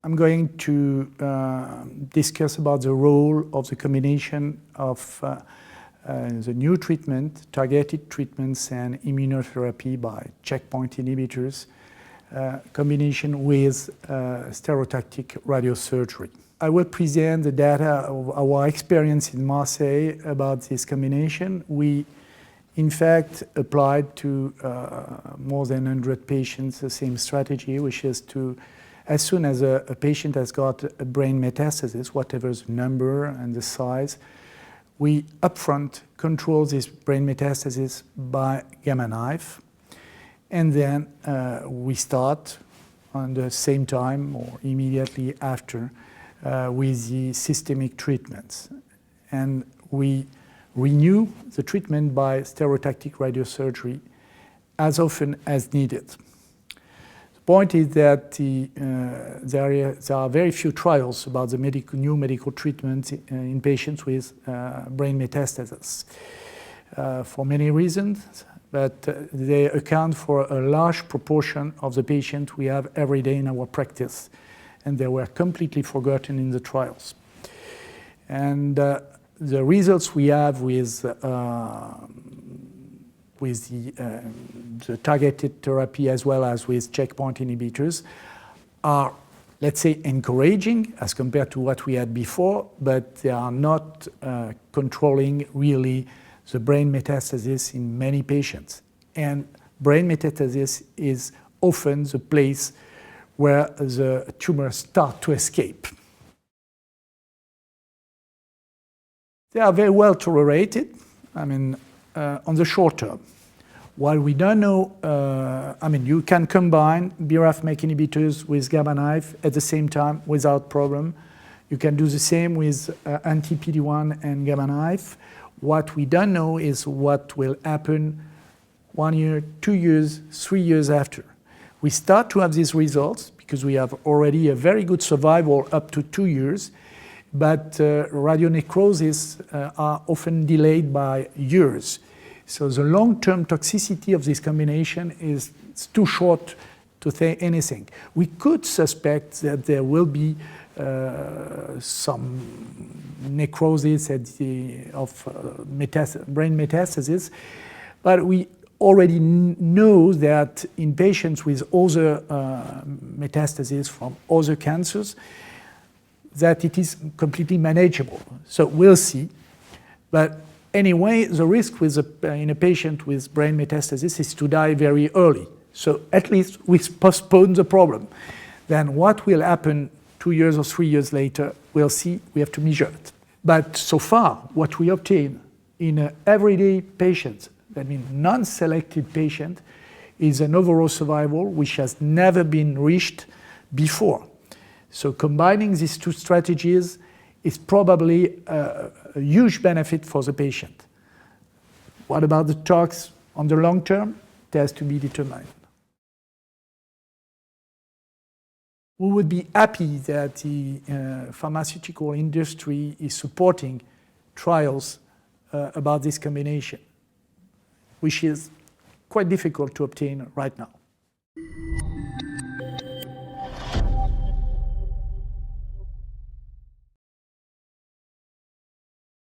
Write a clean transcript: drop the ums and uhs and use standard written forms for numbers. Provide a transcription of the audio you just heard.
I'm going to discuss about the role of the combination of the new treatment, targeted treatments and immunotherapy by checkpoint inhibitors, combination with stereotactic radiosurgery. I will present the data of our experience in Marseille about this combination. We, in fact, applied to more than 100 patients the same strategy, which is to, as soon as a patient has got a brain metastasis, whatever the number and the size, we upfront control this brain metastasis by Gammaknife, and then we start on the same time or immediately after with the systemic treatments. And we renew the treatment by stereotactic radiosurgery as often as needed. The point is that there are very few trials about the new medical treatments in patients with brain metastases for many reasons, but they account for a large proportion of the patients we have every day in our practice, and they were completely forgotten in the trials. And the results we have with the targeted therapy as well as with checkpoint inhibitors are, let's say, encouraging as compared to what we had before, but they are not controlling really the brain metastasis in many patients. And brain metastasis is often the place where the tumors start to escape. They are very well tolerated, on the short term. While we don't know, you can combine BRAF/MEK inhibitors with Gammaknife at the same time without problem. You can do the same with anti-PD-1 and Gammaknife. What we don't know is what will happen 1 year, 2 years, 3 years after. We start to have these results because we have already a very good survival up to 2 years, but radionecrosis are often delayed by years. So the long-term toxicity of this combination is too short to say anything. We could suspect that there will be some necrosis of brain metastasis, but we already know that in patients with other metastases from other cancers, that it is completely manageable. So we'll see. But anyway, the risk in a patient with brain metastasis is to die very early. So at least we postpone the problem. Then what will happen 2 years or 3 years later, we'll see. We have to measure it. But so far, what we obtain in an everyday patient, that means non-selected patient, is an overall survival which has never been reached before. So combining these two strategies is probably a huge benefit for the patient. What about the tox on the long term? It has to be determined. We would be happy that the pharmaceutical industry is supporting trials about this combination, which is quite difficult to obtain right now.